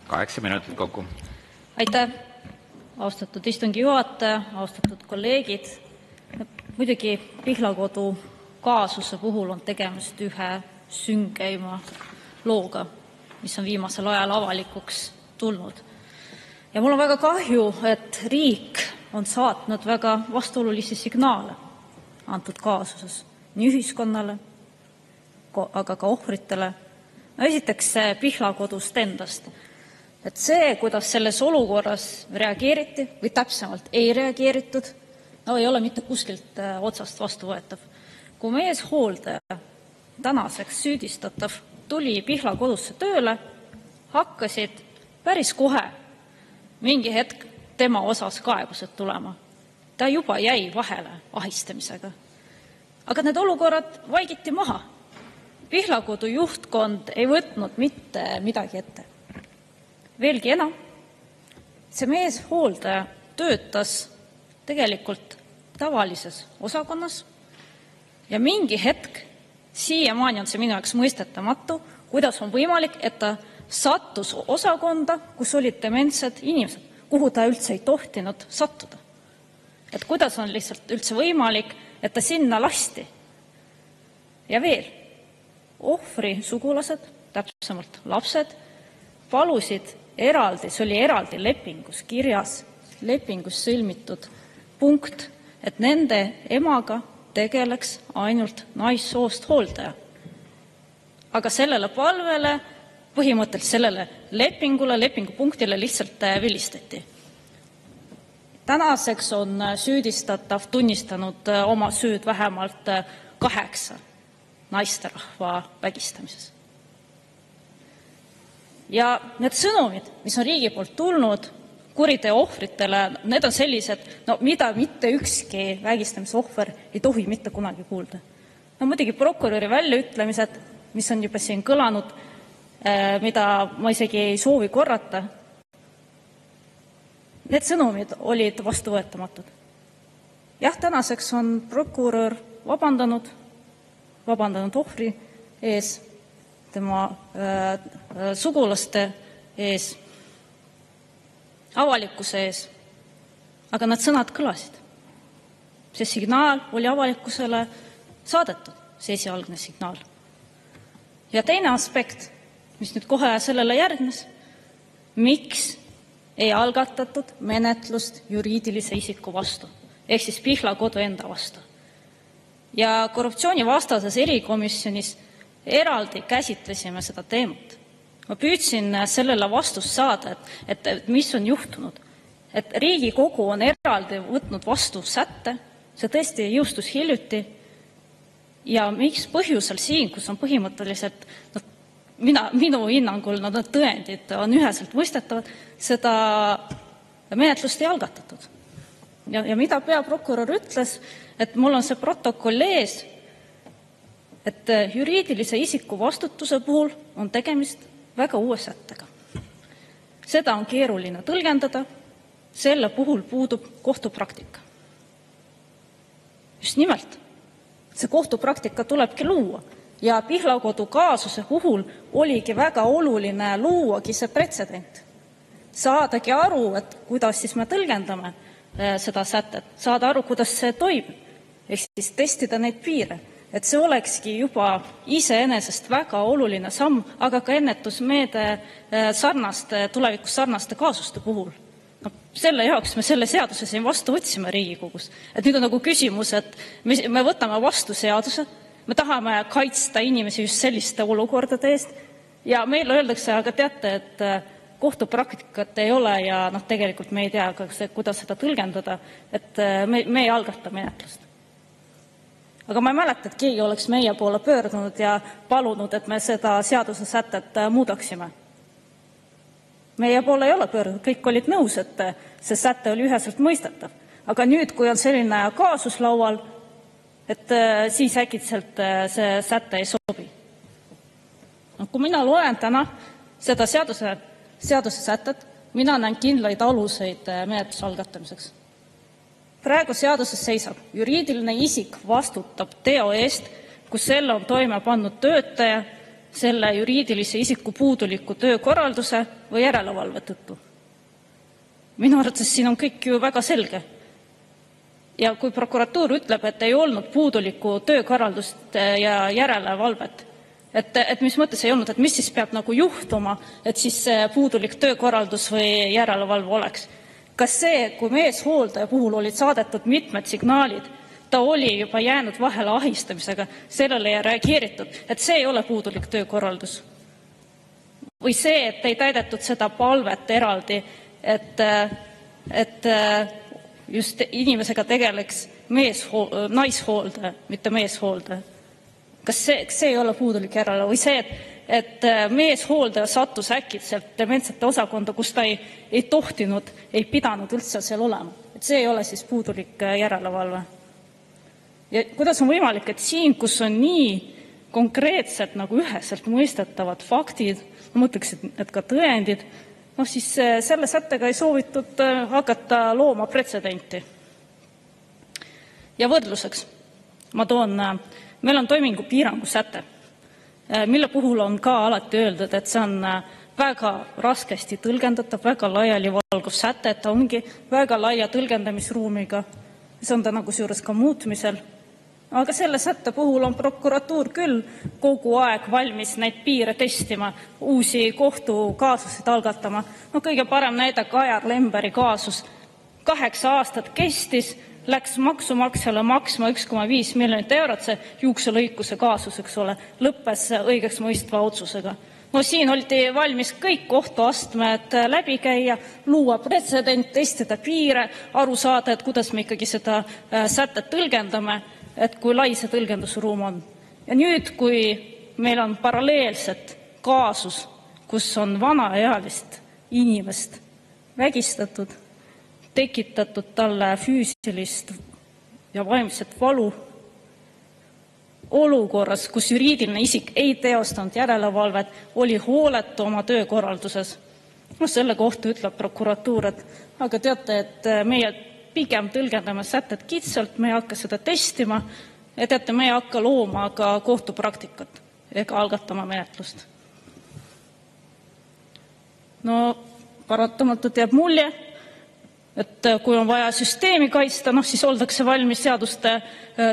8 minutit kokku. Aitäh, austatud istungi juhataja, austatud kolleegid. Muidugi Pihlakodu kaasuse puhul on tegemist ühe süngeima looga, mis on viimasel ajal avalikuks tulnud. Ja mul on väga kahju, et riik on saatnud väga vastuolulisi signaale antud kaasuses nii ühiskonnale, aga ka ohvritele. Esiteks Pihlakodust endast. Et see, kuidas selles olukorras reageeriti või täpsemalt ei reageeritud, ei ole mitte kuskilt otsast vastuvõetav. Kui meeshooldaja, tänaseks süüdistatav, tuli Pihlakodusse tööle, hakkasid päris kohe mingi hetk tema osas kaebused tulema. Ta juba jäi vahele ahistamisega. Aga need olukorrad vaikiti maha. Pihlakodu juhtkond ei võtnud mitte midagi ette. Veelgi enam, see meeshooldaja töötas tegelikult tavalises osakonnas ja mingi hetk, siiamaani on see minu jaoks mõistetamatu, kuidas on võimalik, et ta sattus osakonda, kus olid dementsed inimesed, kuhu ta üldse ei tohtinud sattuda. Et kuidas on lihtsalt üldse võimalik, et ta sinna lasti. Ja veel, ohvri sugulased, täpsemalt lapsed, palusid eraldi, see oli eraldi lepingus kirjas, lepingus sõlmitud punkt, et nende emaga tegeleks ainult naissoost hooldaja. Aga sellele palvele, põhimõtteliselt sellele lepingupunktile lihtsalt vilistati. Tänaseks on süüdistatav tunnistanud oma süüd vähemalt 8 naisterahva vägistamises. Ja need sõnumid, mis on riigi poolt tulnud kuriteo ohvritele, need on sellised, mida mitte ükski vägistamise ohver ei tohi mitte kunagi kuulda. Muidugi prokuröri väljaütlemised, mis on juba siin kõlanud, mida ma isegi ei soovi korrata, need sõnumid olid vastuvõetamatud. Jah, tänaseks on prokurör vabandanud ohvri ees, tema sugulaste ees, avalikkuse ees, aga need sõnad kõlasid. See signaal oli avalikkusele saadetud, see esialgne signaal. Ja teine aspekt, mis nüüd kohe sellele järgnes, miks ei algatatud menetlust juriidilise isiku vastu, ehk siis Pihlakodu enda vastu. Ja korruptsioonivastases erikomisjonis eraldi käsitlesime seda teemat. Ma püüdsin sellele vastust saada, et mis on juhtunud. Et Riigikogu on eraldi võtnud vastu sätte, see tõesti jõustus hiljuti, ja miks põhjusel siin, kus on põhimõtteliselt, minu hinnangul need tõendid on üheselt mõistetavad, seda menetlust ei algatatud. Ja mida peaprokurör ütles, et mul on see protokoll ees, et juriidilise isiku vastutuse puhul on tegemist väga uue sättega. Seda on keeruline tõlgendada, selle puhul puudub kohtupraktika. Just nimelt, see kohtupraktika tulebki luua ja Pihlakodu kaasuse puhul oligi väga oluline luuagi see pretsedent. Saadagi aru, et kuidas siis me tõlgendame seda sätet, saada aru, kuidas see toimub, ehk siis testida neid piire. Et see olekski juba iseenesest väga oluline samm, aga ka ennetusmeede tulevikus sarnaste kaasuste puhul. Selle jaoks me selle seaduse siin vastu võtsime Riigikogus. Et nüüd on nagu küsimus, et me võtame vastu seaduse, me tahame kaitsta inimesi just selliste olukordade eest ja meile öeldakse, aga teate, et kohtupraktikat ei ole ja tegelikult me ei tea, kuidas seda tõlgendada, et me ei algata menetlust. Aga ma ei mäleta, et keegi oleks meie poole pöördunud ja palunud, et me seda seaduse sätet muudaksime. Meie poole ei ole pöördunud, kõik olid nõus, et see säte oli üheselt mõistetav. Aga nüüd, kui on selline kaasus laual, et siis äkitselt see säte ei sobi. Kui mina loen täna seda seaduse sätet, mina näen kindlaid aluseid menetluse algatamiseks. Praegu seaduses seisab, juriidiline isik vastutab teo eest, kus selle on toime pannud töötaja selle juriidilise isiku puuduliku töökorralduse või järelevalve tõttu. Minu arvates siin on kõik ju väga selge. Ja kui prokuratuur ütleb, et ei olnud puudulikku töökorraldust ja järelevalvet, et mis mõttes ei olnud, et mis siis peab nagu juhtuma, et siis see puudulik töökorraldus või järelevalve oleks. Kas see, kui meeshooldaja puhul olid saadetud mitmed signaalid, ta oli juba jäänud vahele ahistamisega, sellele ei reageeritud, et see ei ole puudulik töökorraldus. Või see, et ei täidetud seda palvet eraldi, et just inimesega tegeleks naishooldaja, mitte meeshooldaja. Kas see ei ole puudulik järelevalve? Või see, et meeshooldaja sattus äkitselt dementsete osakonda, kus ta ei tohtinud, ei pidanud üldse seal olema. Et see ei ole siis puudulik järelevalve. Ja kuidas on võimalik, et siin, kus on nii konkreetselt nagu üheselt mõistetavad faktid, ma mõtleksin, et ka tõendid, siis selle sättega ei soovitud hakata looma pretsedenti. Ja võrdluseks ma toon, meil on toimingupiirangu säte, mille puhul on ka alati öeldud, et see on väga raskesti tõlgendatav, väga laialivalguv säte, et ta ongi väga laia tõlgendamisruumiga. See on ta nagu seejuures ka muutmisel. Aga selle sätte puhul on prokuratuur küll kogu aeg valmis neid piire testima, uusi kohtukaasusid algatama. Kõige parem näide Kajar Lemberi kaasus. 8 aastat kestis, läks maksumaksjale maksma 1,5 miljonit eurot, see juukselõikuse kaasus, eks ole, lõppes õigeks mõistva otsusega. Siin oldi valmis kõik kohtuastmed läbi käia, luua pretsedent, testida piire, aru saada, et kuidas me ikkagi seda sätet tõlgendame, et kui lai see tõlgendusruum on. Ja nüüd, kui meil on paralleelselt kaasus, kus on vanaealist inimest vägistatud, tekitatud talle füüsilist ja vaimset valu, olukorras, kus juriidiline isik ei teostanud järelevalvet, oli hooletu oma töökorralduses. Selle kohta ütleb prokuratuur, et aga teate, et meie pigem tõlgendame sätted kitsalt, me ei hakka seda testima ja teate, me ei hakka looma ka kohtupraktikat ega algatama menetlust. Paratamatult jääb mulje, et kui on vaja süsteemi kaitsta, siis oldakse valmis seaduste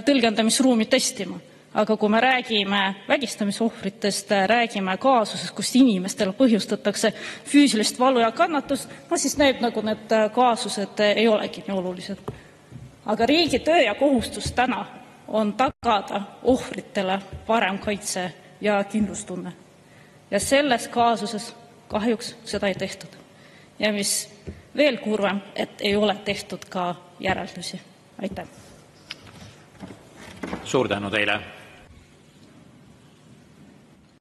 tõlgendamisruumi testima. Aga kui me räägime vägistamisohvritest, räägime kaasusest, kus inimestele põhjustatakse füüsilist valu ja kannatust, siis näib nagu need kaasused ei olegi nii olulised. Aga riigi töö ja kohustus täna on tagada ohvritele parem kaitse ja kindlustunne. Ja selles kaasuses kahjuks seda ei tehtud. Ja mis veel kurvem, et ei ole tehtud ka järeldusi. Aitäh! Suur tänu teile!